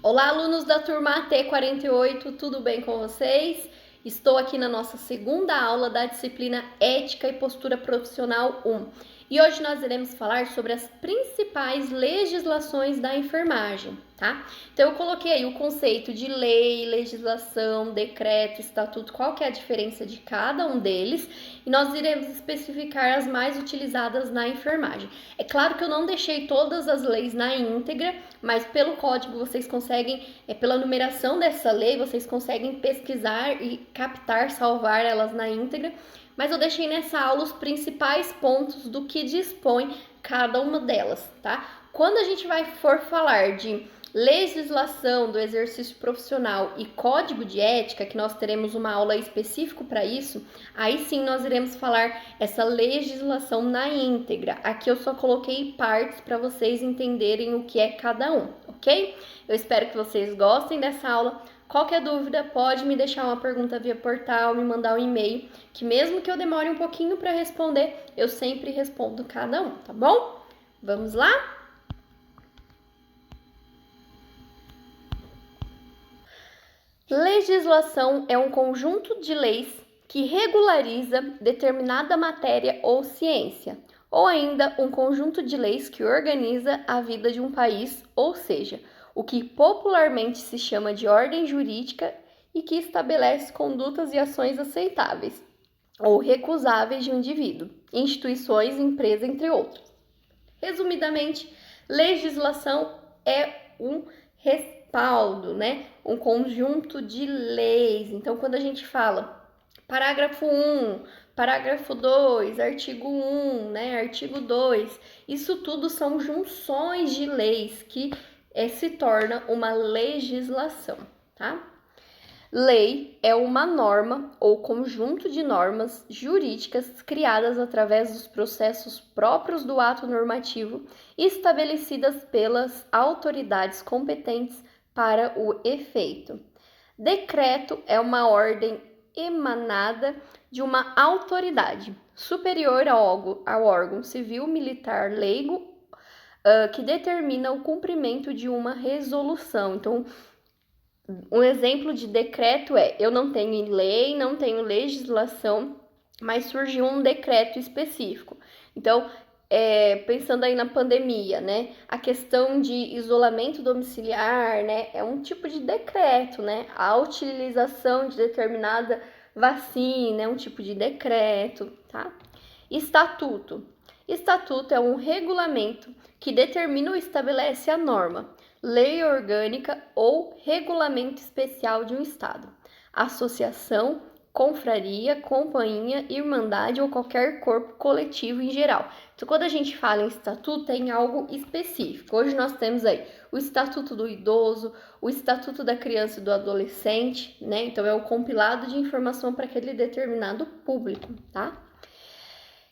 Olá, alunos da turma AT48, tudo bem com vocês? Estou aqui na nossa segunda aula da disciplina Ética e Postura Profissional 1. E hoje nós iremos falar sobre as principais legislações da enfermagem, tá? Então eu coloquei aí o conceito de lei, legislação, decreto, estatuto, qual que é a diferença de cada um deles, e nós iremos especificar as mais utilizadas na enfermagem. É claro que eu não deixei todas as leis na íntegra, mas pelo código vocês conseguem, pela numeração dessa lei, vocês conseguem pesquisar e captar, salvar elas na íntegra. Mas eu deixei nessa aula os principais pontos do que dispõe cada uma delas, tá? Quando a gente for falar de legislação do exercício profissional e código de ética, que nós teremos uma aula específica para isso, aí sim nós iremos falar essa legislação na íntegra. Aqui eu só coloquei partes para vocês entenderem o que é cada um, ok? Eu espero que vocês gostem dessa aula. Qualquer dúvida, pode me deixar uma pergunta via portal, me mandar um e-mail, que mesmo que eu demore um pouquinho para responder, eu sempre respondo cada um, tá bom? Vamos lá? Legislação é um conjunto de leis que regulariza determinada matéria ou ciência, ou ainda um conjunto de leis que organiza a vida de um país, ou seja, o que popularmente se chama de ordem jurídica e que estabelece condutas e ações aceitáveis ou recusáveis de um indivíduo, instituições, empresa, entre outros. Resumidamente, legislação é um respaldo, né? Um conjunto de leis. Então, quando a gente fala parágrafo 1, parágrafo 2, artigo 1, né? Artigo 2, isso tudo são junções de leis que se torna uma legislação, tá? Lei é uma norma ou conjunto de normas jurídicas criadas através dos processos próprios do ato normativo e estabelecidas pelas autoridades competentes para o efeito. Decreto é uma ordem emanada de uma autoridade superior ao órgão civil, militar, leigo, que determina o cumprimento de uma resolução. Então, um exemplo de decreto eu não tenho lei, não tenho legislação, mas surgiu um decreto específico. Então, pensando aí na pandemia, né? A questão de isolamento domiciliar, né? É um tipo de decreto, né? A utilização de determinada vacina é um tipo de decreto, tá? Estatuto. Estatuto é um regulamento que determina ou estabelece a norma, lei orgânica ou regulamento especial de um estado, associação, confraria, companhia, irmandade ou qualquer corpo coletivo em geral. Então, quando a gente fala em estatuto, é em algo específico. Hoje nós temos aí o estatuto do idoso, o estatuto da criança e do adolescente, né? Então, é o compilado de informação para aquele determinado público, tá?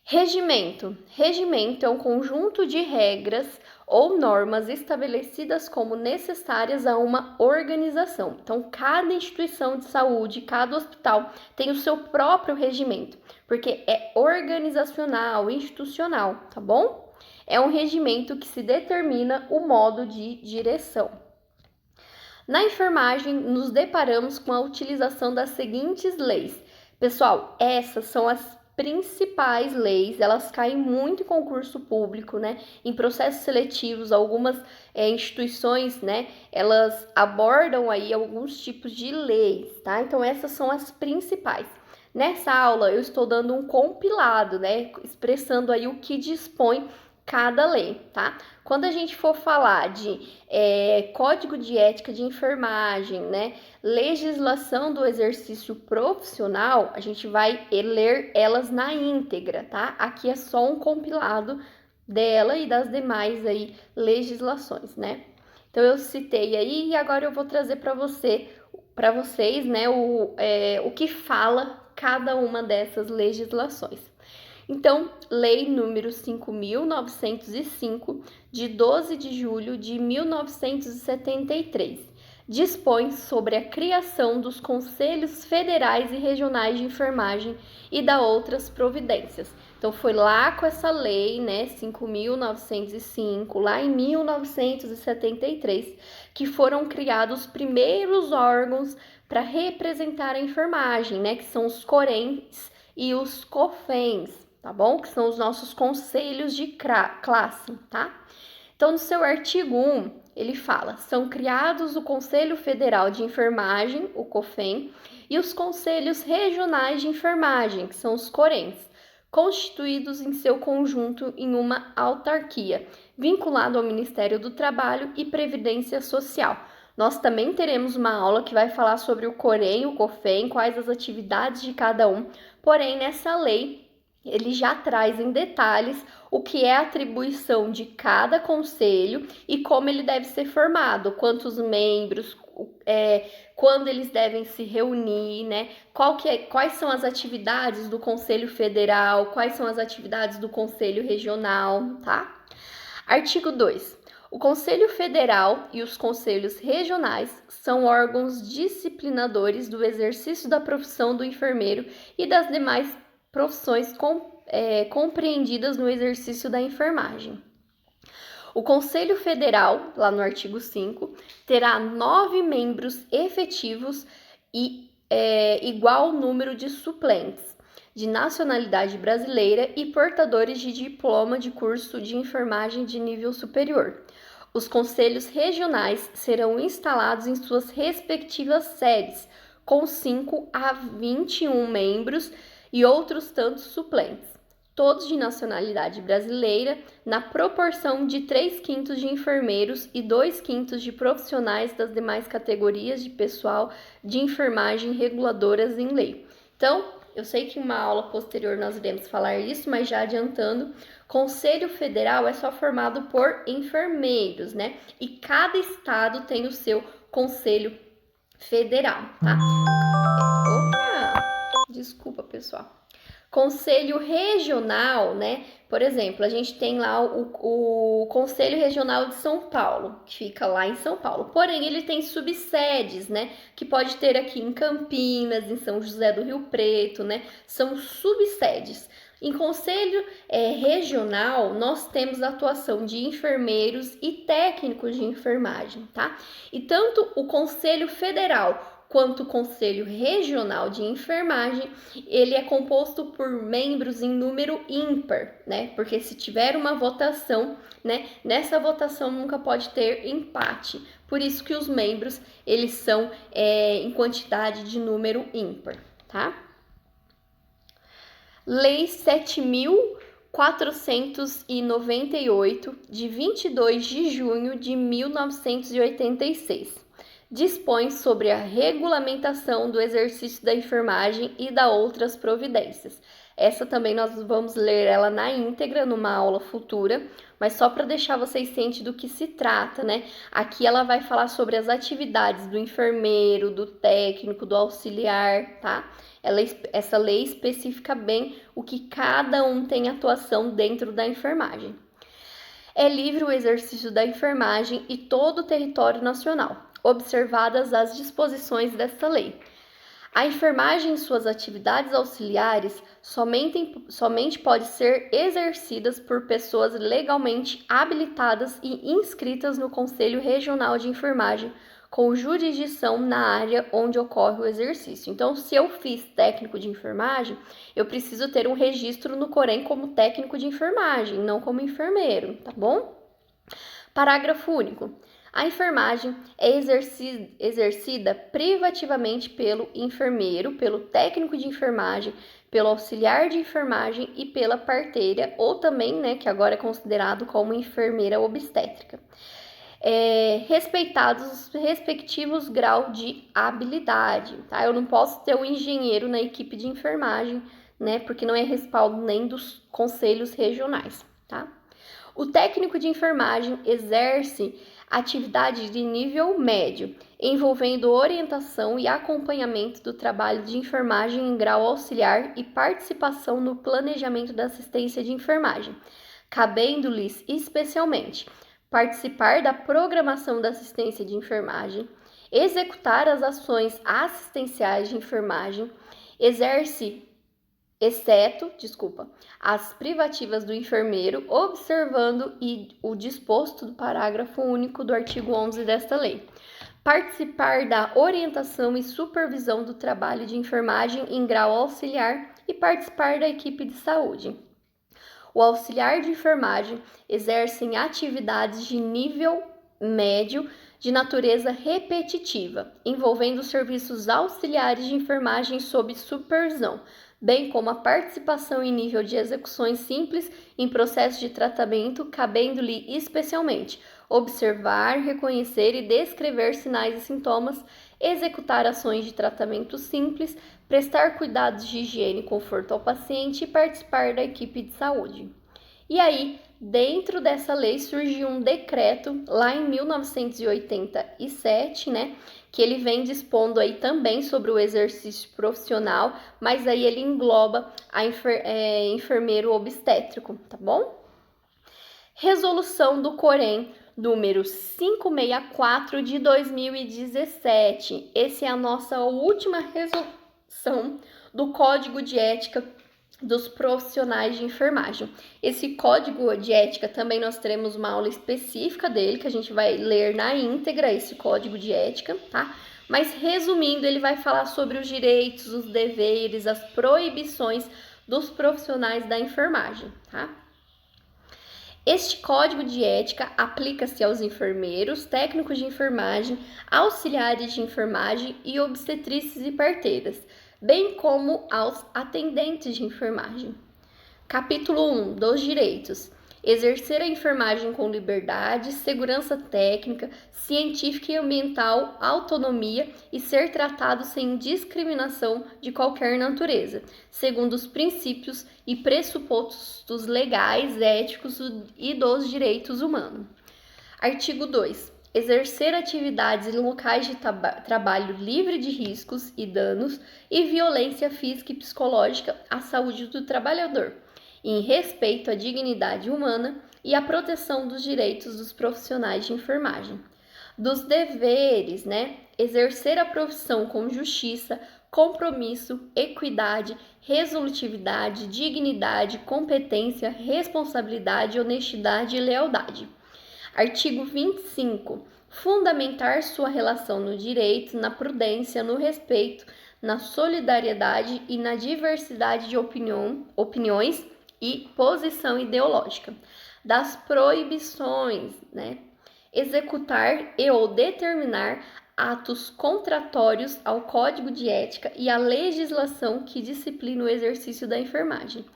Regimento. Regimento é um conjunto de regras ou normas estabelecidas como necessárias a uma organização. Então, cada instituição de saúde, cada hospital tem o seu próprio regimento, porque é organizacional, institucional, tá bom? É um regimento que se determina o modo de direção. Na enfermagem, nos deparamos com a utilização das seguintes leis. Pessoal, essas são as principais leis, elas caem muito em concurso público, né? Em processos seletivos, algumas instituições, né? Elas abordam aí alguns tipos de leis, tá? Então, essas são as principais. Nessa aula, eu estou dando um compilado, né? Expressando aí o que dispõe cada lei, tá? Quando a gente for falar de código de ética de enfermagem, né, legislação do exercício profissional, a gente vai ler elas na íntegra, tá? Aqui é só um compilado dela e das demais aí legislações, né? Então eu citei aí e agora eu vou trazer para vocês, né, o que fala cada uma dessas legislações. Então, Lei número 5.905, de 12 de julho de 1973, dispõe sobre a criação dos Conselhos Federais e Regionais de Enfermagem e da outras providências. Então foi lá com essa lei, né, 5.905, lá em 1973, que foram criados os primeiros órgãos para representar a enfermagem, né, que são os CORENs e os COFENs, tá bom? Que são os nossos conselhos de classe, tá? Então, no seu artigo 1, ele fala: são criados o Conselho Federal de Enfermagem, o COFEN, e os Conselhos Regionais de Enfermagem, que são os CORENs, constituídos em seu conjunto em uma autarquia, vinculado ao Ministério do Trabalho e Previdência Social. Nós também teremos uma aula que vai falar sobre o COREN, o COFEN, quais as atividades de cada um, porém, nessa lei, ele já traz em detalhes o que é a atribuição de cada conselho e como ele deve ser formado, quantos membros, quando eles devem se reunir, né? Quais são as atividades do Conselho Federal, quais são as atividades do Conselho Regional, tá? Artigo 2. O Conselho Federal e os Conselhos Regionais são órgãos disciplinadores do exercício da profissão do enfermeiro e das demais profissões compreendidas no exercício da enfermagem. O Conselho Federal, lá no artigo 5, terá 9 membros efetivos e igual número de suplentes, de nacionalidade brasileira e portadores de diploma de curso de enfermagem de nível superior. Os conselhos regionais serão instalados em suas respectivas sedes, com 5 a 21 membros e outros tantos suplentes, todos de nacionalidade brasileira, na proporção de 3/5 de enfermeiros e 2/5 de profissionais das demais categorias de pessoal de enfermagem reguladoras em lei. Então, eu sei que em uma aula posterior nós iremos falar isso, mas já adiantando, Conselho Federal é só formado por enfermeiros, né? E cada estado tem o seu Conselho Federal, tá? Opa! Desculpa, pessoal. Conselho Regional, né? Por exemplo, a gente tem lá o Conselho Regional de São Paulo, que fica lá em São Paulo. Porém, ele tem subsedes, né? Que pode ter aqui em Campinas, em São José do Rio Preto, né? São subsedes. Em Conselho Regional, nós temos a atuação de enfermeiros e técnicos de enfermagem, tá? E tanto o Conselho Federal quanto o Conselho Regional de Enfermagem, ele é composto por membros em número ímpar, né? Porque se tiver uma votação, né, nessa votação nunca pode ter empate. Por isso que os membros, eles são em quantidade de número ímpar, tá? Lei 7.498, de 22 de junho de 1986. Dispõe sobre a regulamentação do exercício da enfermagem e da outras providências. Essa também nós vamos ler ela na íntegra numa aula futura, mas só para deixar vocês cientes do que se trata, né? Aqui ela vai falar sobre as atividades do enfermeiro, do técnico, do auxiliar, tá? Essa lei especifica bem o que cada um tem atuação dentro da enfermagem. É livre o exercício da enfermagem em todo o território nacional, observadas as disposições desta lei. A enfermagem em suas atividades auxiliares somente pode ser exercidas por pessoas legalmente habilitadas e inscritas no Conselho Regional de Enfermagem, com jurisdição na área onde ocorre o exercício. Então, se eu fiz técnico de enfermagem, eu preciso ter um registro no COREN como técnico de enfermagem, não como enfermeiro, tá bom? Parágrafo único. A enfermagem é exercida privativamente pelo enfermeiro, pelo técnico de enfermagem, pelo auxiliar de enfermagem e pela parteira, ou também, né, que agora é considerado como enfermeira obstétrica. Respeitados os respectivos graus de habilidade, tá? Eu não posso ter um engenheiro na equipe de enfermagem, né, porque não é respaldo nem dos conselhos regionais, tá? O técnico de enfermagem exerce atividade de nível médio, envolvendo orientação e acompanhamento do trabalho de enfermagem em grau auxiliar e participação no planejamento da assistência de enfermagem, cabendo-lhes especialmente participar da programação da assistência de enfermagem, executar as ações assistenciais de enfermagem, exerce as privativas do enfermeiro, observando o disposto do parágrafo único do artigo 11 desta lei. Participar da orientação e supervisão do trabalho de enfermagem em grau auxiliar e participar da equipe de saúde. O auxiliar de enfermagem exerce atividades de nível médio de natureza repetitiva, envolvendo serviços auxiliares de enfermagem sob supervisão, bem como a participação em nível de execuções simples em processo de tratamento, cabendo-lhe especialmente observar, reconhecer e descrever sinais e sintomas, executar ações de tratamento simples, prestar cuidados de higiene e conforto ao paciente e participar da equipe de saúde. E aí, dentro dessa lei surgiu um decreto lá em 1987, né, que ele vem dispondo aí também sobre o exercício profissional, mas aí ele engloba a enfermeiro obstétrico, tá bom? Resolução do COREM número 564 de 2017. Essa é a nossa última resolução do Código de Ética dos profissionais de enfermagem. Esse código de ética também nós teremos uma aula específica dele, que a gente vai ler na íntegra esse código de ética, tá? Mas resumindo, ele vai falar sobre os direitos, os deveres, as proibições dos profissionais da enfermagem, tá? Este código de ética aplica-se aos enfermeiros, técnicos de enfermagem, auxiliares de enfermagem e obstetrizes e parteiras, bem como aos atendentes de enfermagem. Capítulo 1 dos direitos. Exercer a enfermagem com liberdade, segurança técnica, científica e ambiental, autonomia e ser tratado sem discriminação de qualquer natureza, segundo os princípios e pressupostos legais, éticos e dos direitos humanos. Artigo 2. Exercer atividades em locais de trabalho livre de riscos e danos e violência física e psicológica à saúde do trabalhador, em respeito à dignidade humana e à proteção dos direitos dos profissionais de enfermagem. Dos deveres, né? Exercer a profissão com justiça, compromisso, equidade, resolutividade, dignidade, competência, responsabilidade, honestidade e lealdade. Artigo 25. Fundamentar sua relação no direito, na prudência, no respeito, na solidariedade e na diversidade de opiniões e posição ideológica. Das proibições, né? Executar e ou determinar atos contratórios ao Código de Ética e à legislação que disciplina o exercício da enfermagem.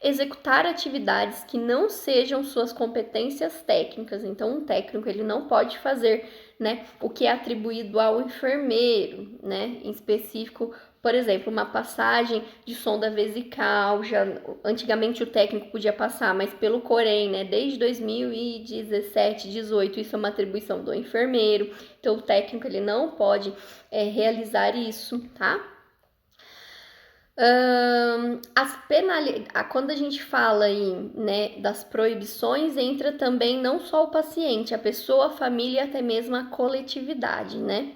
Executar atividades que não sejam suas competências técnicas. Então, um técnico ele não pode fazer, né, o que é atribuído ao enfermeiro, né, em específico, por exemplo, uma passagem de sonda vesical. Já antigamente o técnico podia passar, mas pelo COREM, né, desde 2017, 18, isso é uma atribuição do enfermeiro. Então, o técnico ele não pode realizar isso, tá? Quando a gente fala aí, né, das proibições, entra também não só o paciente, a pessoa, a família e até mesmo a coletividade, né?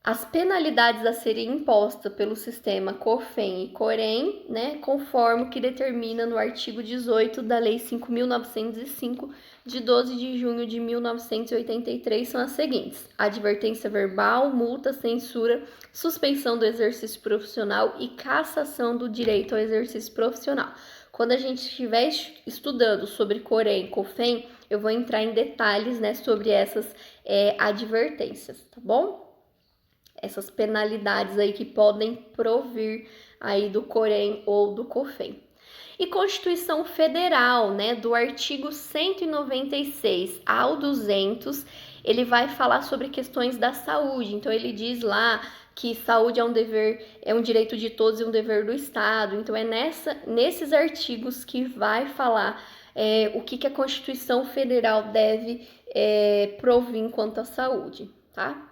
As penalidades a serem impostas pelo sistema COFEN e COREM, né, conforme o que determina no artigo 18 da Lei 5.905, de 12 de junho de 1983, são as seguintes: advertência verbal, multa, censura, suspensão do exercício profissional e cassação do direito ao exercício profissional. Quando a gente estiver estudando sobre COREM e COFEN, eu vou entrar em detalhes, né, sobre essas advertências, tá bom? Essas penalidades aí que podem provir aí do COREM ou do COFEN. E Constituição Federal, né, do artigo 196 ao 200, ele vai falar sobre questões da saúde. Então, ele diz lá que saúde é um dever, é um direito de todos e um dever do Estado. Então, é nesses artigos que vai falar o que a Constituição Federal deve provir quanto à saúde, tá?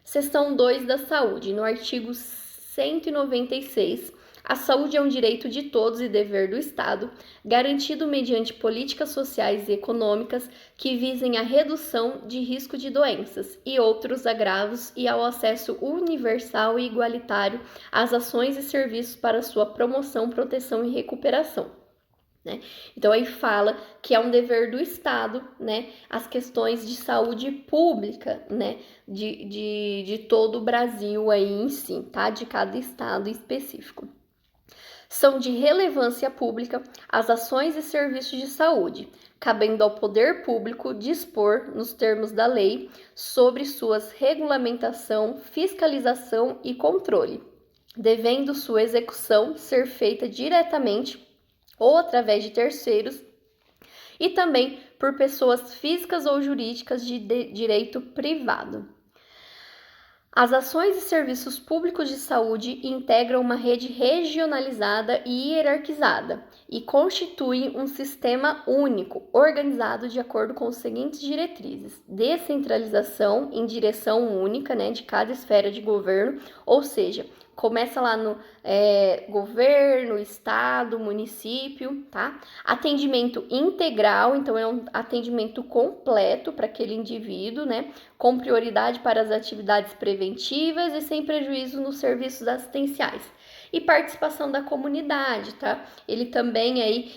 Seção 2 da saúde. No artigo 196, A saúde é um direito de todos e dever do Estado, garantido mediante políticas sociais e econômicas que visem a redução de risco de doenças e outros agravos e ao acesso universal e igualitário às ações e serviços para sua promoção, proteção e recuperação. Né? Então, aí fala que é um dever do Estado, né, as questões de saúde pública, né, de todo o Brasil aí em si, tá? De cada estado específico. São de relevância pública as ações e serviços de saúde, cabendo ao poder público dispor, nos termos da lei, sobre suas regulamentação, fiscalização e controle, devendo sua execução ser feita diretamente ou através de terceiros e também por pessoas físicas ou jurídicas de direito privado. As ações e serviços públicos de saúde integram uma rede regionalizada e hierarquizada e constituem um sistema único, organizado de acordo com as seguintes diretrizes: descentralização em direção única, né, de cada esfera de governo, ou seja, começa lá no governo, estado, município, tá? Atendimento integral, então é um atendimento completo para aquele indivíduo, né? Com prioridade para as atividades preventivas e sem prejuízo nos serviços assistenciais. E participação da comunidade, tá? Ele também aí,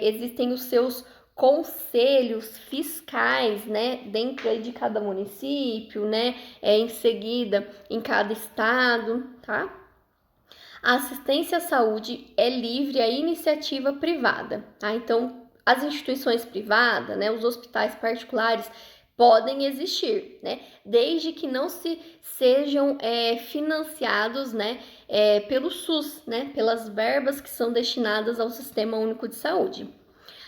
existem os seus conselhos fiscais, né, dentro aí de cada município, né, em seguida em cada estado, tá? A assistência à saúde é livre à iniciativa privada, tá? Então, as instituições privadas, né, os hospitais particulares podem existir, né, desde que não sejam financiados, né, pelo SUS, né, pelas verbas que são destinadas ao Sistema Único de Saúde.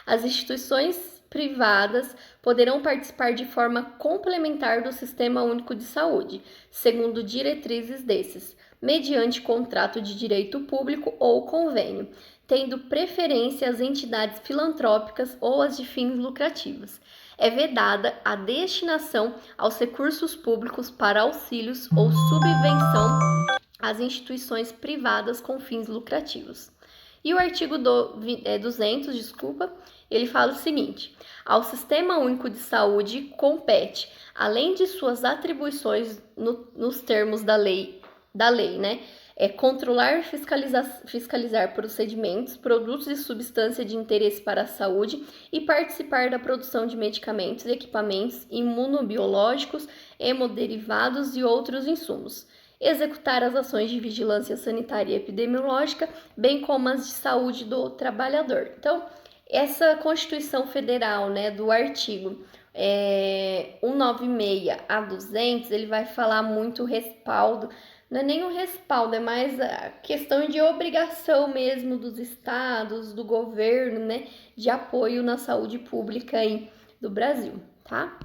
As instituições privadas poderão participar de forma complementar do Sistema Único de Saúde, segundo diretrizes desses, mediante contrato de direito público ou convênio, tendo preferência às entidades filantrópicas ou às de fins lucrativos. É vedada a destinação aos recursos públicos para auxílios ou subvenção às instituições privadas com fins lucrativos. E o artigo 200, ele fala o seguinte: ao Sistema Único de Saúde compete, além de suas atribuições nos termos da lei, né? Controlar e fiscalizar procedimentos, produtos e substâncias de interesse para a saúde e participar da produção de medicamentos e equipamentos imunobiológicos, hemoderivados e outros insumos. Executar as ações de vigilância sanitária e epidemiológica, bem como as de saúde do trabalhador. Então, essa Constituição Federal, né, do artigo 196 a 200, ele vai falar muito respaldo, não é nem o respaldo, é mais a questão de obrigação mesmo dos estados, do governo, né, de apoio na saúde pública aí do Brasil, tá?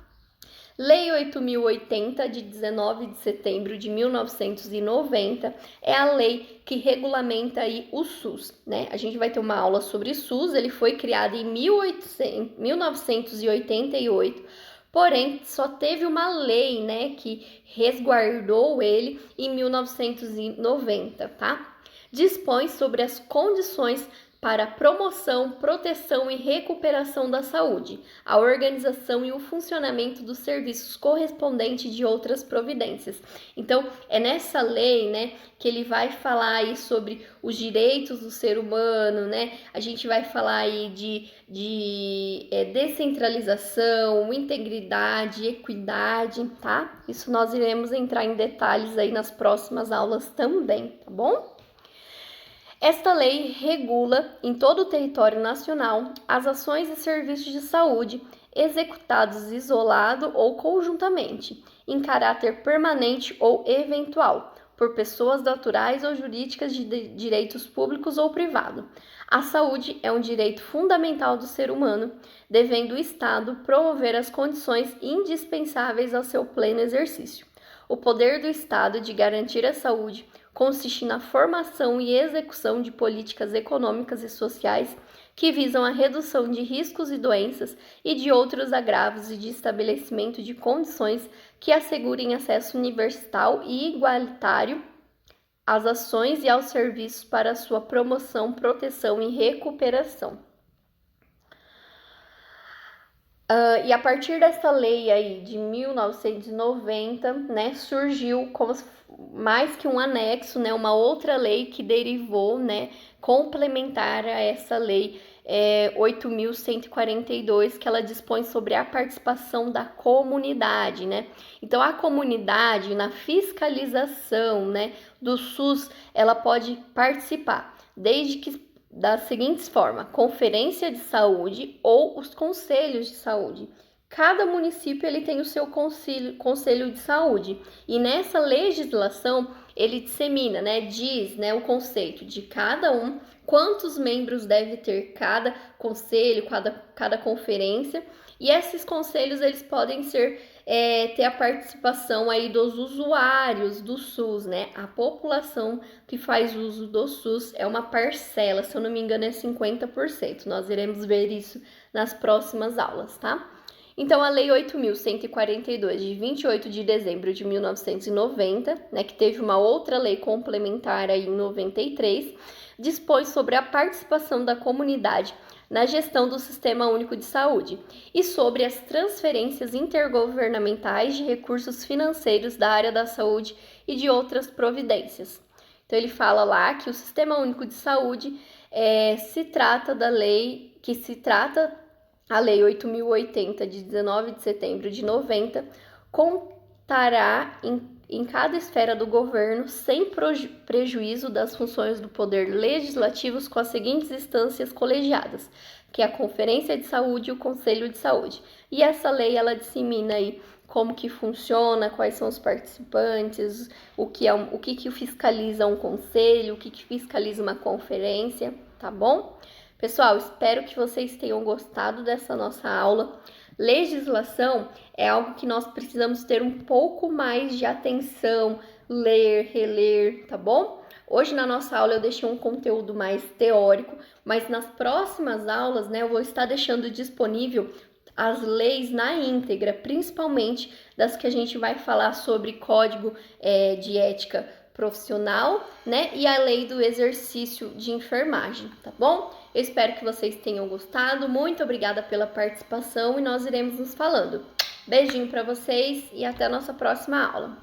Lei 8.080, de 19 de setembro de 1990, é a lei que regulamenta aí o SUS, né? A gente vai ter uma aula sobre SUS, ele foi criado em 1988, porém só teve uma lei, né, que resguardou ele em 1990, tá? Dispõe sobre as condições para a promoção, proteção e recuperação da saúde, a organização e o funcionamento dos serviços correspondentes de outras providências. Então, é nessa lei, né, que ele vai falar aí sobre os direitos do ser humano, né? A gente vai falar aí de descentralização, integridade, equidade, tá? Isso nós iremos entrar em detalhes aí nas próximas aulas também, tá bom? Esta lei regula, em todo o território nacional, as ações e serviços de saúde executados isolado ou conjuntamente, em caráter permanente ou eventual, por pessoas naturais ou jurídicas de direitos públicos ou privados. A saúde é um direito fundamental do ser humano, devendo o Estado promover as condições indispensáveis ao seu pleno exercício. O poder do Estado de garantir a saúde consiste na formação e execução de políticas econômicas e sociais que visam a redução de riscos e doenças e de outros agravos e de estabelecimento de condições que assegurem acesso universal e igualitário às ações e aos serviços para sua promoção, proteção e recuperação. E a partir dessa lei aí de 1990, né, surgiu como mais que um anexo, né, uma outra lei que derivou, né, complementar a essa lei 8.142, que ela dispõe sobre a participação da comunidade, né? Então, a comunidade, na fiscalização, né, do SUS, ela pode participar, desde que das seguintes formas: conferência de saúde ou os conselhos de saúde. Cada município ele tem o seu conselho de saúde, e nessa legislação ele dissemina, né, diz, né, o conceito de cada um, quantos membros deve ter cada conselho, cada conferência, e esses conselhos eles podem ser ter a participação aí dos usuários do SUS, né? A população que faz uso do SUS é uma parcela, se eu não me engano é 50%. Nós iremos ver isso nas próximas aulas, tá? Então, a Lei 8.142, de 28 de dezembro de 1990, né, que teve uma outra lei complementar aí em 93, dispõe sobre a participação da comunidade na gestão do Sistema Único de Saúde e sobre as transferências intergovernamentais de recursos financeiros da área da saúde e de outras providências. Então, ele fala lá que o Sistema Único de Saúde se trata da lei que se trata a Lei 8.080, de 19 de setembro de 90, contará em cada esfera do governo, sem prejuízo das funções do poder legislativo, com as seguintes instâncias colegiadas, que é a Conferência de Saúde e o Conselho de Saúde. E essa lei, ela dissemina aí como que funciona, quais são os participantes, o que fiscaliza um conselho, o que fiscaliza uma conferência, tá bom? Pessoal, espero que vocês tenham gostado dessa nossa aula. Legislação é algo que nós precisamos ter um pouco mais de atenção, ler, reler, tá bom? Hoje na nossa aula eu deixei um conteúdo mais teórico, mas nas próximas aulas, né, eu vou estar deixando disponível as leis na íntegra, principalmente das que a gente vai falar sobre código de ética profissional, né, e a lei do exercício de enfermagem, tá bom? Eu espero que vocês tenham gostado. Muito obrigada pela participação e nós iremos nos falando. Beijinho para vocês e até a nossa próxima aula.